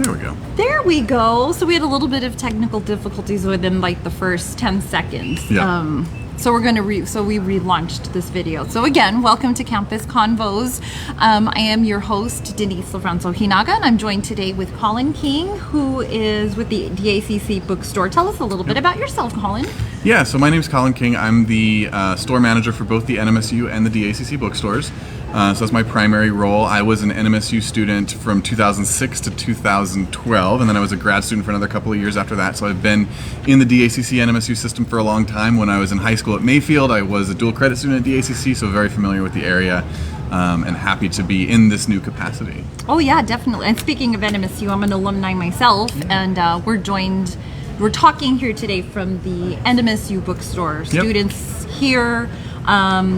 There we go. There we go. So we had a little bit of technical difficulties within like the first 10 seconds. Yeah. So we're going to we relaunched this video. So again, welcome to Campus Convos. I am your host, Denise LaFrance-Ojinaga, and I'm joined today with Colin King, who is with the DACC bookstore. Tell us a little bit about yourself, Colin. Yeah, so my name is Colin King. I'm the store manager for both the NMSU and the DACC bookstores. So that's my primary role. I was an NMSU student from 2006 to 2012, and then I was a grad student for another couple of years after that. So I've been in the DACC NMSU system for a long time. When I was in high school at Mayfield, I was a dual credit student at DACC, so very familiar with the area and happy to be in this new capacity. Oh yeah, definitely. And speaking of NMSU, I'm an alumni myself, and we're talking here today from the NMSU bookstore. Yep. Students here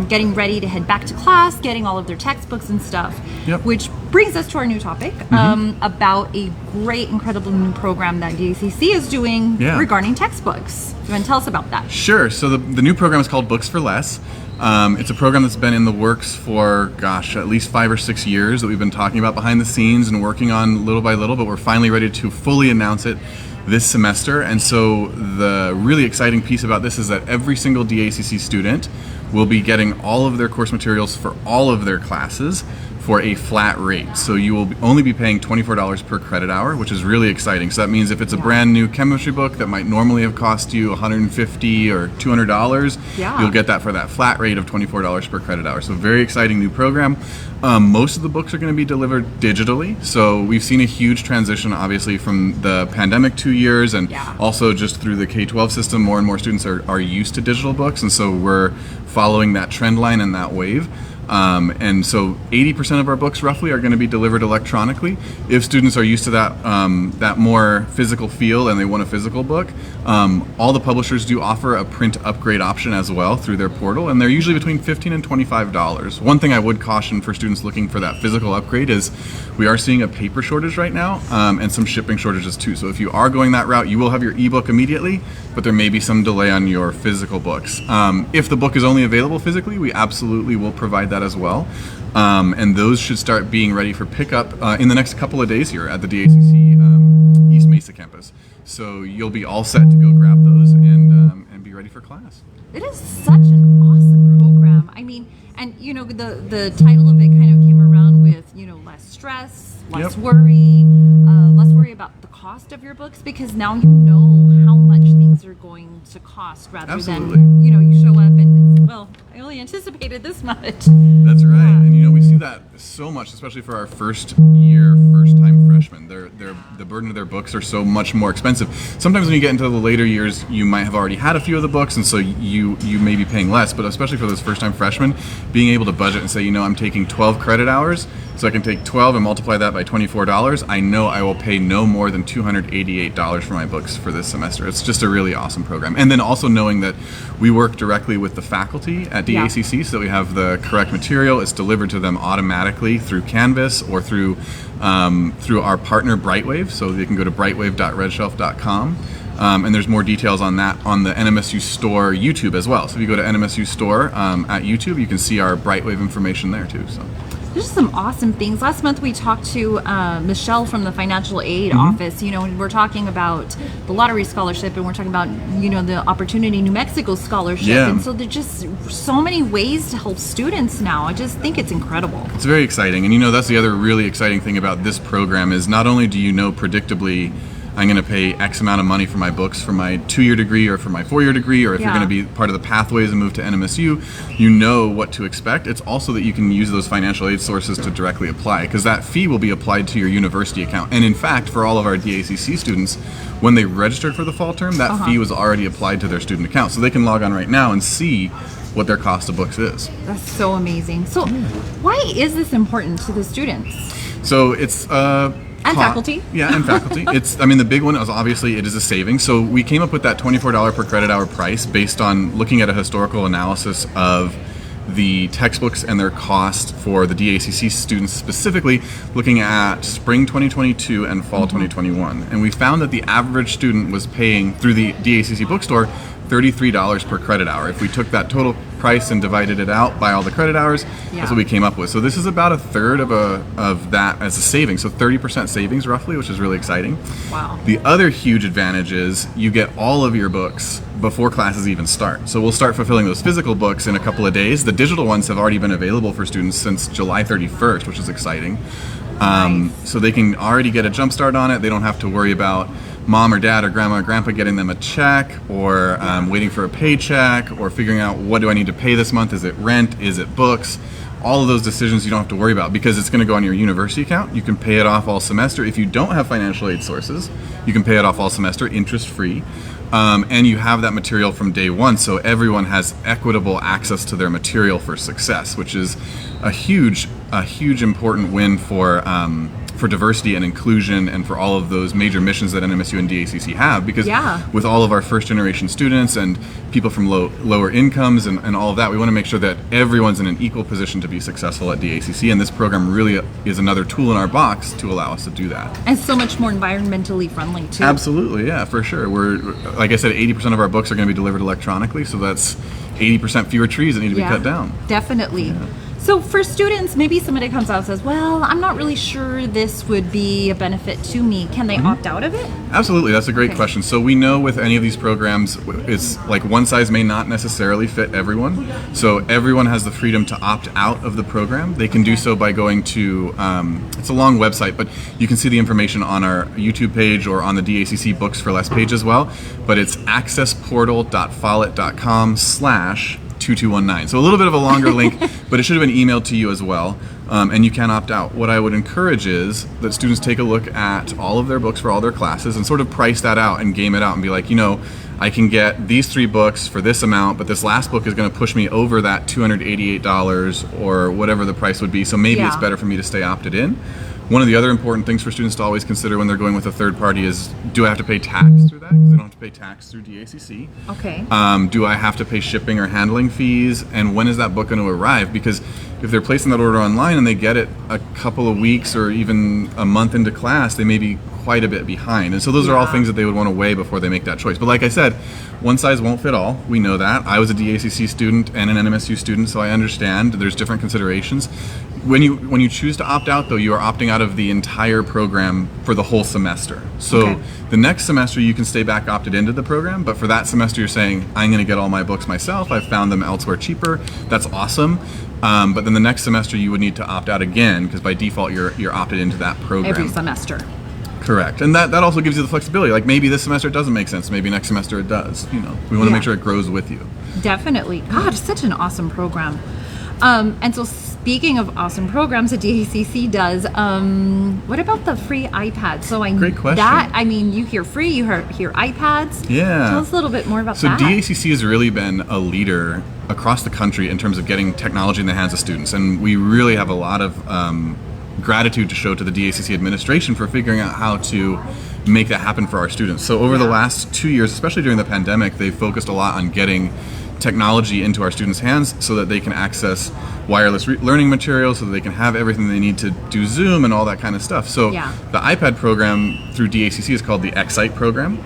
getting ready to head back to class, getting all of their textbooks and stuff. Yep. Which brings us to our new topic about a great, incredible new program that DACC is doing regarding textbooks. Do you want to tell us about that? Sure. So the new program is called Books for Less. It's a program that's been in the works for, at least 5 or 6 years that we've been talking about behind the scenes and working on little by little, but we're finally ready to fully announce it this semester. And so the really exciting piece about this is that every single DACC student will be getting all of their course materials for all of their classes for a flat rate. So you will only be paying $24 per credit hour, which is really exciting. So that means if it's a brand new chemistry book that might normally have cost you $150 or $200, you'll get that for that flat rate of $24 per credit hour. So very exciting new program. Most of the books are going to be delivered digitally. So we've seen a huge transition, obviously, from the pandemic 2 years, and also just through the K-12 system, more and more students are used to digital books. And so we're following that trend line and that wave. And so 80% of our books roughly are going to be delivered electronically. If students are used to that more physical feel and they want a physical book, all the publishers do offer a print upgrade option as well through their portal, and they're usually between $15 and $25. One thing I would caution for students looking for that physical upgrade is we are seeing a paper shortage right now, and some shipping shortages too. So if you are going that route, you will have your ebook immediately, but there may be some delay on your physical books. If the book is only available physically, we absolutely will provide that as well. And those should start being ready for pickup in the next couple of days here at the DACC East Mesa campus. So you'll be all set to go grab those and be ready for class. It is such an awesome program. I mean, and you know, the title of it kind of came around with, you know, less stress, less worry, less worry about the cost of your books, because now you know how much things are going to cost rather than, you know, you show up and it's, well, I only anticipated this much. That's right. And you know, we see that so much, especially for our first time freshmen. The burden of their books are so much more expensive. Sometimes when you get into the later years, you might have already had a few of the books, and so you may be paying less, but especially for those first time freshmen, being able to budget and say, you know, I'm taking 12 credit hours, so I can take 12 and multiply that by $24. I know I will pay no more than $288 for my books for this semester. It's just a really awesome program. And then also knowing that we work directly with the faculty at DACC, so that we have the correct material. It's delivered to them automatically through Canvas or through our partner Brightwave. So they can go to brightwave.redshelf.com. And there's more details on that on the NMSU store YouTube as well. So if you go to NMSU store at YouTube, you can see our Brightwave information there too. So there's some awesome things. Last month we talked to Michelle from the financial aid office. You know, we're talking about the lottery scholarship, and we're talking about, you know, the Opportunity New Mexico scholarship. And so there's just so many ways to help students now. I just think it's incredible. It's very exciting. And you know, that's the other really exciting thing about this program is not only do you know predictably I'm going to pay X amount of money for my books for my 2-year degree or for my 4-year degree, or if you're going to be part of the pathways and move to NMSU, you know what to expect. It's also that you can use those financial aid sources to directly apply, because that fee will be applied to your university account. And in fact, for all of our DACC students, when they registered for the fall term, that fee was already applied to their student account. So they can log on right now and see what their cost of books is. That's so amazing. So why is this important to the students? So it's and faculty. Yeah, and faculty. The big one is obviously it is a savings. So we came up with that $24 per credit hour price based on looking at a historical analysis of the textbooks and their cost for the DACC students, specifically looking at spring 2022 and fall 2021. And we found that the average student was paying through the DACC bookstore $33 per credit hour. If we took that total price and divided it out by all the credit hours, that's what we came up with. So this is about a third of that as a savings, so 30% savings roughly, which is really exciting. Wow. The other huge advantage is you get all of your books before classes even start. So we'll start fulfilling those physical books in a couple of days. The digital ones have already been available for students since July 31st, which is exciting. So they can already get a jump start on it. They don't have to worry about mom or dad or grandma or grandpa getting them a check, or waiting for a paycheck, or figuring out what do I need to pay this month. Is it rent? Is it books? All of those decisions you don't have to worry about because it's going to go on your university account. You can pay it off all semester. If you don't have financial aid sources, you can pay it off all semester interest free. And you have that material from day one, so everyone has equitable access to their material for success, which is a huge important win for diversity and inclusion and for all of those major missions that NMSU and DACC have, because with all of our first generation students and people from lower incomes and all of that, we want to make sure that everyone's in an equal position to be successful at DACC, and this program really is another tool in our box to allow us to do that. And so much more environmentally friendly too. Absolutely, yeah, for sure. We're, like I said, 80% of our books are going to be delivered electronically, so that's 80% fewer trees that need to be cut down. Definitely. Yeah. So for students, maybe somebody comes out and says, well, I'm not really sure this would be a benefit to me. Can they opt out of it? Absolutely. That's a great question. So we know with any of these programs, it's like one size may not necessarily fit everyone. So everyone has the freedom to opt out of the program. They can do so by going to, it's a long website, but you can see the information on our YouTube page or on the DACC Books for Less page as well. But it's accessportal.follett.com/2219. So a little bit of a longer link, but it should have been emailed to you as well, and you can opt out. What I would encourage is that students take a look at all of their books for all their classes and sort of price that out and game it out and be like, I can get these 3 books for this amount, but this last book is going to push me over that $288 or whatever the price would be, so maybe it's better for me to stay opted in. One of the other important things for students to always consider when they're going with a third party is, do I have to pay tax through that? Because they don't have to pay tax through DACC. Okay. Do I have to pay shipping or handling fees? And when is that book going to arrive? Because if they're placing that order online and they get it a couple of weeks or even a month into class, they may be quite a bit behind. And so those are all things that they would want to weigh before they make that choice. But like I said, one size won't fit all. We know that. I was a DACC student and an NMSU student, so I understand there's different considerations. When you choose to opt out, though, you are opting out of the entire program for the whole semester. So the next semester you can stay back opted into the program, but for that semester you're saying, I'm going to get all my books myself. I've found them elsewhere cheaper. That's awesome. But then the next semester you would need to opt out again, because by default you're opted into that program. Every semester. Correct. And that also gives you the flexibility. Like maybe this semester it doesn't make sense. Maybe next semester it does. We want to make sure it grows with you. Definitely. God, it's such an awesome program. And so speaking of awesome programs that DACC does, what about the free iPads? So Great question. You hear free, you hear iPads. Yeah. Tell us a little bit more about that. So DACC has really been a leader across the country in terms of getting technology in the hands of students. And we really have a lot of gratitude to show to the DACC administration for figuring out how to make that happen for our students. So over the last 2 years, especially during the pandemic, they've focused a lot on getting technology into our students' hands so that they can access wireless learning materials, so that they can have everything they need to do Zoom and all that kind of stuff. So the iPad program through DACC is called the Excite program.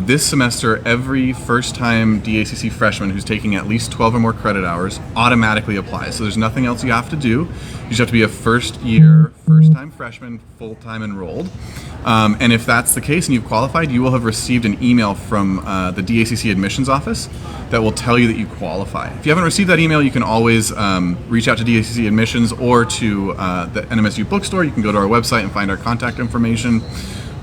This semester, every first-time DACC freshman who's taking at least 12 or more credit hours automatically applies. So there's nothing else you have to do. You just have to be a first-year, first-time freshman, full-time enrolled. And if that's the case and you've qualified, you will have received an email from the DACC admissions office that will tell you that you qualify. If you haven't received that email, you can always reach out to DACC admissions or to the NMSU bookstore. You can go to our website and find our contact information.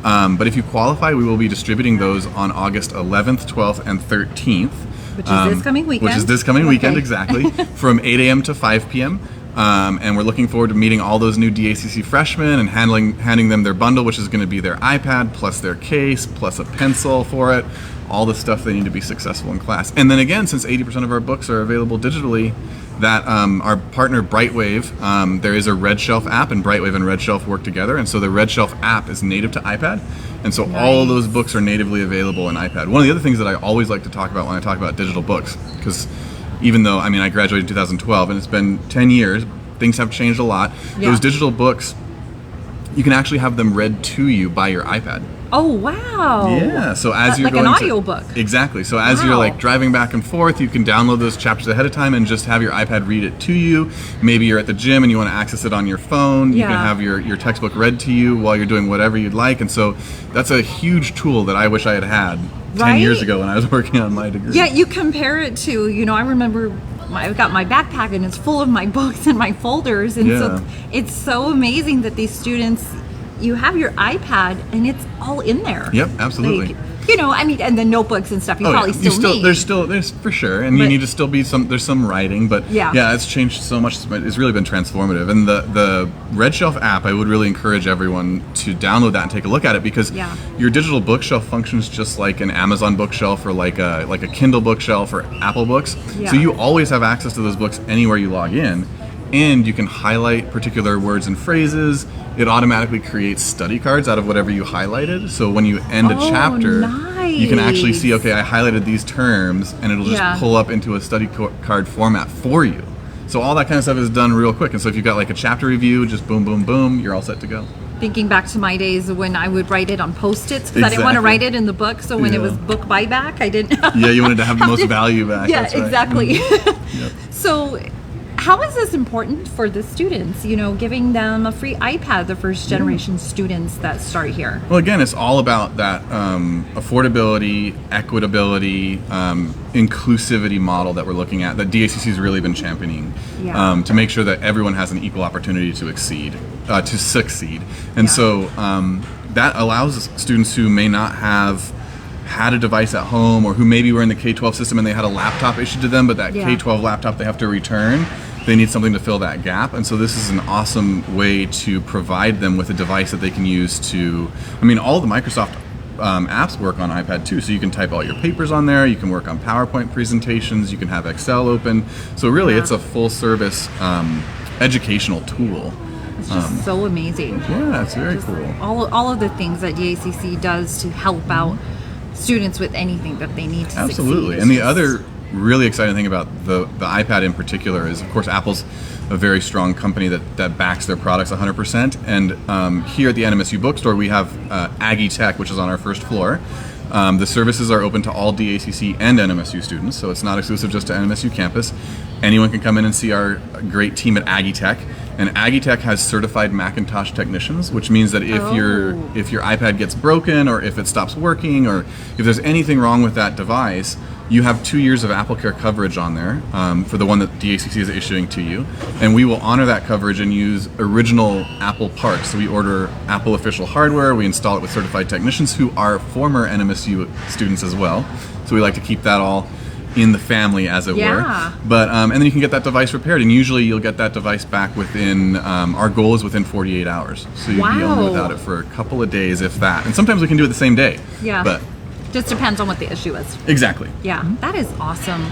But if you qualify, we will be distributing those on August 11th, 12th, and 13th. Which is this coming weekend. Which is this coming weekend, exactly, from 8 a.m. to 5 p.m. And we're looking forward to meeting all those new DACC freshmen and handing them their bundle, which is going to be their iPad, plus their case, plus a pencil for it, all the stuff they need to be successful in class. And then again, since 80% of our books are available digitally, that our partner Brightwave, there is a Red Shelf app, and Brightwave and Red Shelf work together, and so the Red Shelf app is native to iPad, and so all of those books are natively available in iPad. One of the other things that I always like to talk about when I talk about digital books, because even though, I graduated in 2012, and it's been 10 years, things have changed a lot. Those digital books, you can actually have them read to you by your iPad. Oh, wow. Yeah, so as you're like going an to audiobook. Exactly. So as you're like driving back and forth, you can download those chapters ahead of time and just have your iPad read it to you. Maybe you're at the gym and you want to access it on your phone. You can have your textbook read to you while you're doing whatever you'd like. And so that's a huge tool that I wish I had 10 years ago when I was working on my degree. Yeah, you compare it to, I remember I've got my backpack and it's full of my books and my folders. And so it's so amazing that these students, you have your iPad and it's all in there. Yep, absolutely. Like, and the notebooks and stuff you probably still need. There's for sure, and you need to still be there's some writing, but yeah, it's changed so much. It's really been transformative. And the Red Shelf app, I would really encourage everyone to download that and take a look at it, because your digital bookshelf functions just like an Amazon bookshelf or like a Kindle bookshelf or Apple Books. So you always have access to those books anywhere you log in. And you can highlight particular words and phrases. It automatically creates study cards out of whatever you highlighted. So when you end a chapter, you can actually see, okay, I highlighted these terms, and it'll just pull up into a study card format for you. So all that kind of stuff is done real quick. And so if you've got like a chapter review, just boom, boom, boom, you're all set to go. Thinking back to my days when I would write it on Post-its, because I didn't want to write it in the book. So when it was book buyback, I didn't. Yeah, you wanted to have the most value back. Yeah, that's right. Exactly. Yep. So how is this important for the students, giving them a free iPad, the first generation students that start here? Well, again, it's all about that affordability, equitability, inclusivity model that we're looking at, that DACC has really been championing, to make sure that everyone has an equal opportunity to succeed. And so that allows students who may not have had a device at home, or who maybe were in the K-12 system and they had a laptop issued to them, but that K-12 laptop they have to return, they need something to fill that gap. And so this is an awesome way to provide them with a device that they can use to, all the Microsoft apps work on iPad too, so you can type all your papers on there, you can work on PowerPoint presentations, you can have Excel open. So really it's a full service educational tool. It's just so amazing. Yeah, it's very cool. All of the things that DACC does to help out students with anything that they need to Absolutely. succeed. And the other really exciting thing about the iPad in particular is, of course, Apple's a very strong company that backs their products 100%. And here at the NMSU bookstore, we have Aggie Tech, which is on our first floor. The services are open to all DACC and NMSU students, so it's not exclusive just to NMSU campus. Anyone can come in and see our great team at Aggie Tech. And Aggie Tech has certified Macintosh technicians, which means that if your iPad gets broken, or if it stops working, or if there's anything wrong with that device, you have 2 years of AppleCare coverage on there for the one that DACC is issuing to you. And we will honor that coverage and use original Apple parts. So we order Apple official hardware, we install it with certified technicians who are former NMSU students as well. So we like to keep that all in the family, as it were. But and then you can get that device repaired, and usually you'll get that device back within, our goal is within 48 hours. So you'd be on without it for a couple of days, if that. And sometimes we can do it the same day. Yeah. But just depends on what the issue is. Exactly. Yeah, that is awesome.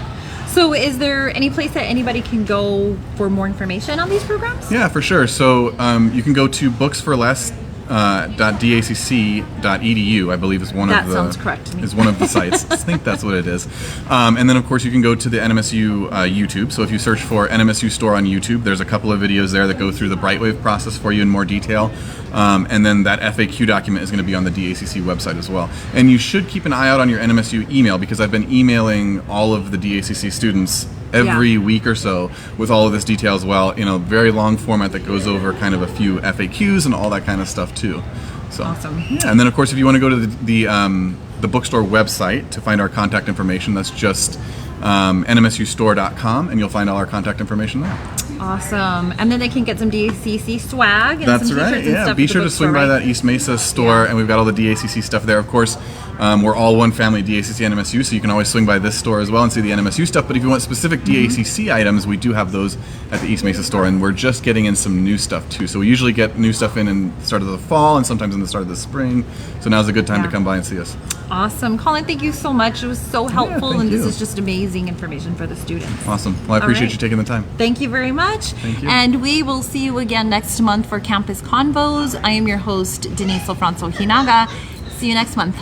So is there any place that anybody can go for more information on these programs? Yeah, for sure. So you can go to booksforless.dacc.edu, I believe is one of the. That sounds correct to me. Is one of the sites. I think that's what it is. And then of course you can go to the NMSU YouTube. So if you search for NMSU Store on YouTube, there's a couple of videos there that go through the Brightwave process for you in more detail. And then that FAQ document is going to be on the DACC website as well. And you should keep an eye out on your NMSU email, because I've been emailing all of the DACC students every week or so with all of this detail as well, in a very long format that goes over kind of a few FAQs and all that kind of stuff too. So awesome. Yeah, and then of course if you want to go to the bookstore website to find our contact information, that's just nmsustore.com, and you'll find all our contact information there. Awesome. And then they can get some DACC swag and That's some right. t-shirts and stuff. Be sure to swing by that East Mesa store, and we've got all the DACC stuff there. Of course, we're all one family, DACC and NMSU, so you can always swing by this store as well and see the NMSU stuff. But if you want specific DACC items, we do have those at the East Mesa store, and we're just getting in some new stuff too. So we usually get new stuff in the start of the fall and sometimes in the start of the spring. So now's a good time to come by and see us. Awesome. Colin, thank you so much. It was so helpful, and you. this is just amazing information for the students. Awesome. Well, I appreciate you taking the time. Thank you very much. Thank you. And we will see you again next month for Campus Convos. I am your host, Denise LaFrance-Ojinaga. See you next month.